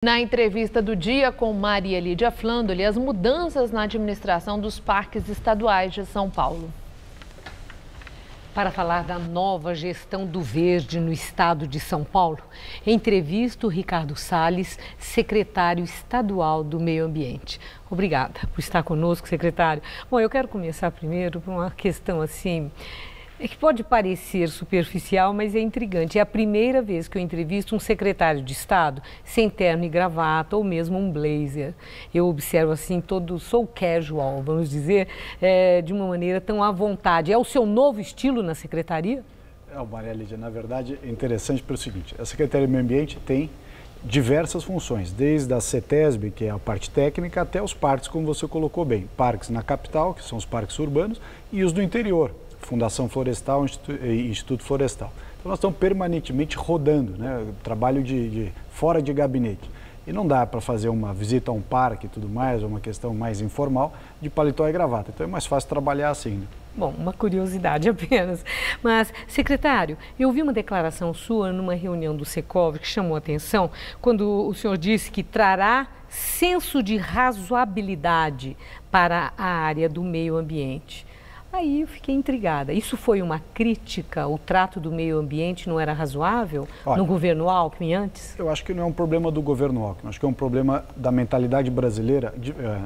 Na entrevista do dia com Maria Lídia Flandoli, as mudanças na administração dos parques estaduais de São Paulo. Para falar da nova gestão do verde no estado de São Paulo, entrevista o Ricardo Salles, secretário estadual do Meio Ambiente. Obrigada por estar conosco, secretário. Bom, eu quero começar primeiro por uma questão assim, que pode parecer superficial, mas é intrigante. É a primeira vez que eu entrevisto um secretário de Estado sem terno e gravata ou mesmo um blazer. Eu observo assim, sou casual, vamos dizer, de uma maneira tão à vontade. É o seu novo estilo na secretaria? Maria Lídia, na verdade é interessante pelo seguinte, a Secretaria do Meio Ambiente tem diversas funções, desde a CETESB, que é a parte técnica, até os parques, como você colocou bem. Parques na capital, que são os parques urbanos, e os do interior. Fundação Florestal e Instituto Florestal. Então nós estamos permanentemente rodando, né? Trabalho fora de gabinete. E não dá para fazer uma visita a um parque e tudo mais, ou uma questão mais informal, de paletó e gravata. Então é mais fácil trabalhar assim, né? Bom, uma curiosidade apenas. Mas, secretário, eu vi uma declaração sua numa reunião do Secov que chamou a atenção, quando o senhor disse que trará senso de razoabilidade para a área do meio ambiente. Aí eu fiquei intrigada. Isso foi uma crítica? O trato do meio ambiente não era razoável no governo Alckmin antes? Eu acho que não é um problema do governo Alckmin, acho que é um problema da mentalidade brasileira.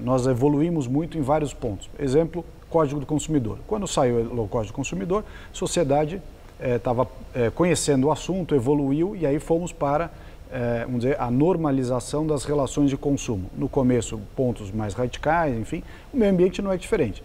Nós evoluímos muito em vários pontos. Exemplo, Código do Consumidor. Quando saiu o Código do Consumidor, a sociedade estava conhecendo o assunto, evoluiu e aí fomos para vamos dizer, a normalização das relações de consumo. No começo, pontos mais radicais, enfim, o meio ambiente não é diferente.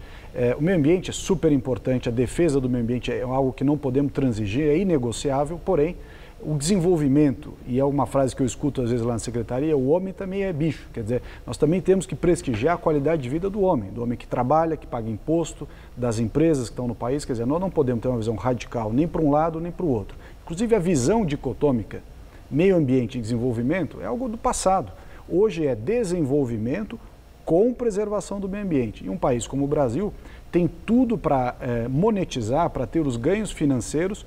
O meio ambiente é super importante, a defesa do meio ambiente é algo que não podemos transigir, é inegociável, porém, o desenvolvimento, e é uma frase que eu escuto às vezes lá na secretaria, o homem também é bicho, quer dizer, nós também temos que prestigiar a qualidade de vida do homem que trabalha, que paga imposto, das empresas que estão no país, quer dizer, nós não podemos ter uma visão radical nem para um lado nem para o outro. Inclusive a visão dicotômica, meio ambiente e desenvolvimento, é algo do passado. Hoje é desenvolvimento com preservação do meio ambiente. E um país como o Brasil tem tudo para monetizar, para ter os ganhos financeiros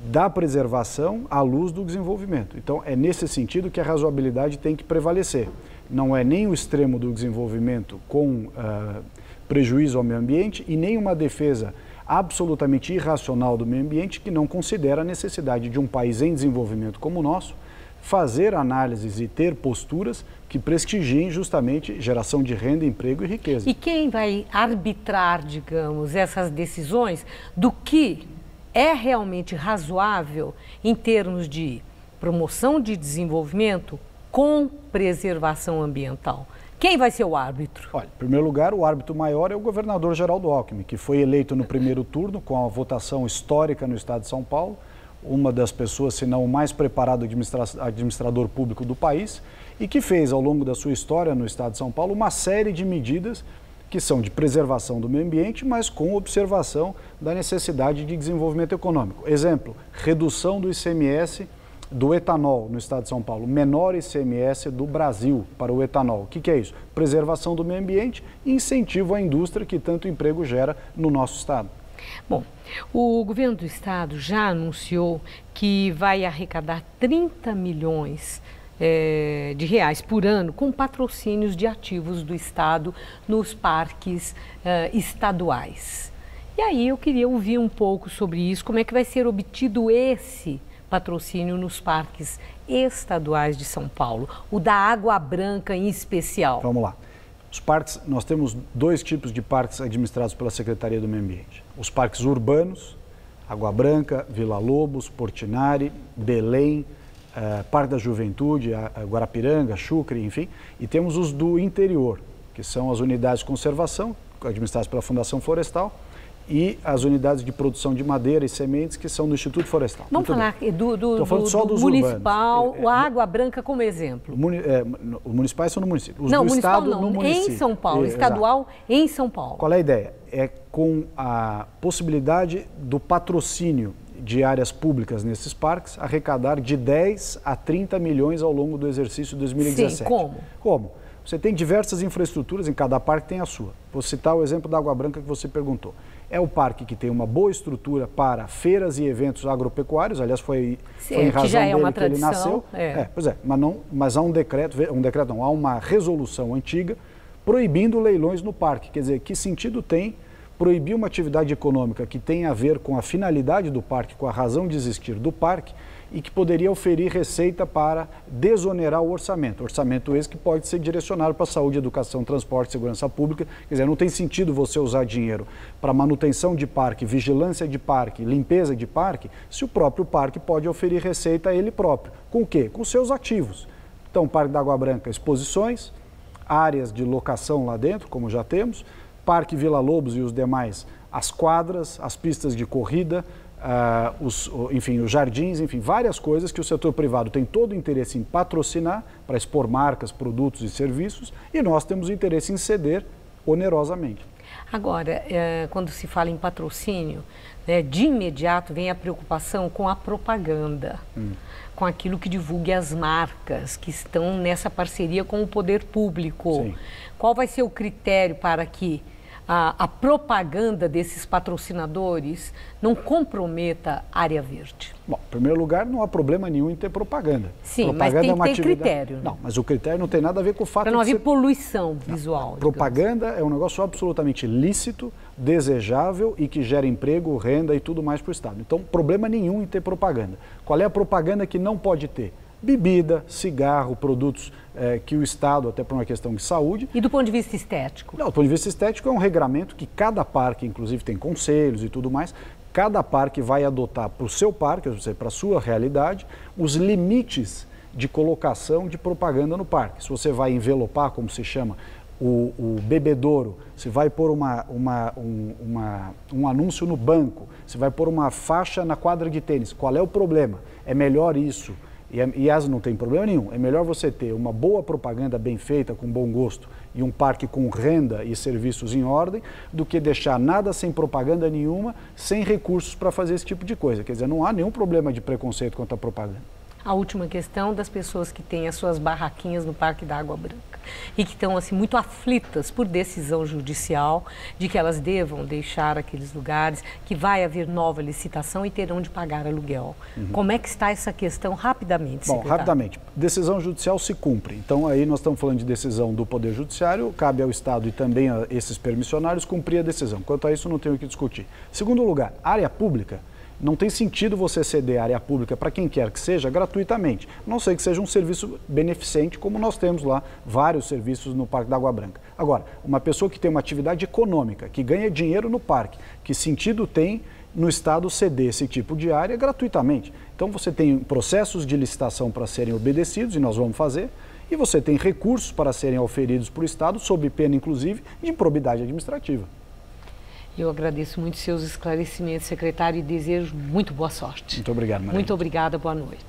da preservação à luz do desenvolvimento. Então, é nesse sentido que a razoabilidade tem que prevalecer. Não é nem o extremo do desenvolvimento com prejuízo ao meio ambiente e nem uma defesa absolutamente irracional do meio ambiente que não considera a necessidade de um país em desenvolvimento como o nosso fazer análises e ter posturas que prestigiem justamente geração de renda, emprego e riqueza. E quem vai arbitrar, digamos, essas decisões do que é realmente razoável em termos de promoção de desenvolvimento com preservação ambiental? Quem vai ser o árbitro? Olha, em primeiro lugar, o árbitro maior é o governador Geraldo Alckmin, que foi eleito no primeiro turno com a votação histórica no estado de São Paulo, uma das pessoas, se não o mais preparado administrador público do país, e que fez, ao longo da sua história no estado de São Paulo, uma série de medidas que são de preservação do meio ambiente, mas com observação da necessidade de desenvolvimento econômico. Exemplo, redução do ICMS do etanol no estado de São Paulo, menor ICMS do Brasil para o etanol. O que é isso? Preservação do meio ambiente e incentivo à indústria que tanto emprego gera no nosso estado. Bom, o governo do estado já anunciou que vai arrecadar 30 milhões de reais por ano com patrocínios de ativos do estado nos parques estaduais. E aí eu queria ouvir um pouco sobre isso, como é que vai ser obtido esse patrocínio nos parques estaduais de São Paulo, o da Água Branca em especial. Vamos lá. Os parques, nós temos dois tipos de parques administrados pela Secretaria do Meio Ambiente. Os parques urbanos, Água Branca, Vila Lobos, Portinari, Belém, Parque da Juventude, Guarapiranga, Chucre, enfim. E temos os do interior, que são as unidades de conservação, administradas pela Fundação Florestal, e as unidades de produção de madeira e sementes que são do Instituto Florestal. Vamos falar do municipal, a Água Branca como exemplo. Os municipais são no município. Os não, do municipal estado, não, no município. Em São Paulo, estadual em São Paulo. Qual é a ideia? É com a possibilidade do patrocínio de áreas públicas nesses parques arrecadar de 10 a 30 milhões ao longo do exercício de 2017. Sim, como? Como? Você tem diversas infraestruturas, em cada parque tem a sua. Vou citar o exemplo da Água Branca que você perguntou. É o parque que tem uma boa estrutura para feiras e eventos agropecuários, aliás, foi em razão que já é dele uma que ele tradição, nasceu. Pois é, mas há há uma resolução antiga proibindo leilões no parque. Quer dizer, que sentido tem proibir uma atividade econômica que tem a ver com a finalidade do parque, com a razão de existir do parque, e que poderia oferir receita para desonerar o orçamento. Orçamento esse que pode ser direcionado para saúde, educação, transporte, segurança pública. Quer dizer, não tem sentido você usar dinheiro para manutenção de parque, vigilância de parque, limpeza de parque, se o próprio parque pode oferir receita a ele próprio. Com o quê? Com seus ativos. Então, o Parque da Água Branca, exposições, áreas de locação lá dentro, como já temos, Parque Vila Lobos e os demais, as quadras, as pistas de corrida, os jardins, enfim, várias coisas que o setor privado tem todo o interesse em patrocinar para expor marcas, produtos e serviços, e nós temos interesse em ceder onerosamente. Agora, quando se fala em patrocínio, de imediato vem a preocupação com a propaganda, com aquilo que divulgue as marcas que estão nessa parceria com o poder público. Sim. Qual vai ser o critério para que a propaganda desses patrocinadores não comprometa a área verde? Bom, em primeiro lugar, não há problema nenhum em ter propaganda. Sim, propaganda mas tem que ter critério. Não, mas o critério não tem nada a ver com o fato para não de haver poluição visual. Propaganda é um negócio absolutamente lícito, desejável e que gera emprego, renda e tudo mais para o Estado. Então, problema nenhum em ter propaganda. Qual é a propaganda que não pode ter? Bebida, cigarro, produtos que o Estado, até por uma questão de saúde... E do ponto de vista estético? Não, do ponto de vista estético é um regramento que cada parque, inclusive tem conselhos e tudo mais, cada parque vai adotar para o seu parque, ou seja, para a sua realidade, os limites de colocação de propaganda no parque. Se você vai envelopar, como se chama, o bebedouro, se vai pôr um anúncio no banco, se vai pôr uma faixa na quadra de tênis, qual é o problema? É melhor isso. E as não tem problema nenhum. É melhor você ter uma boa propaganda bem feita, com bom gosto, e um parque com renda e serviços em ordem, do que deixar nada sem propaganda nenhuma, sem recursos para fazer esse tipo de coisa. Quer dizer, não há nenhum problema de preconceito quanto à propaganda. A última questão das pessoas que têm as suas barraquinhas no Parque da Água Branca e que estão assim muito aflitas por decisão judicial de que elas devam deixar aqueles lugares, que vai haver nova licitação e terão de pagar aluguel. Como é que está essa questão rapidamente, secretário? Bom, rapidamente. Decisão judicial se cumpre. Então aí nós estamos falando de decisão do Poder Judiciário, cabe ao Estado e também a esses permissionários cumprir a decisão. Quanto a isso não tenho o que discutir. Segundo lugar, área pública. Não tem sentido você ceder a área pública para quem quer que seja gratuitamente, a não ser que seja um serviço beneficente, como nós temos lá vários serviços no Parque da Água Branca. Agora, uma pessoa que tem uma atividade econômica, que ganha dinheiro no parque, que sentido tem no Estado ceder esse tipo de área gratuitamente? Então você tem processos de licitação para serem obedecidos, e nós vamos fazer, e você tem recursos para serem oferidos para o Estado, sob pena, inclusive, de improbidade administrativa. Eu agradeço muito seus esclarecimentos, secretário, e desejo muito boa sorte. Muito obrigado, Maria. Muito obrigada, boa noite.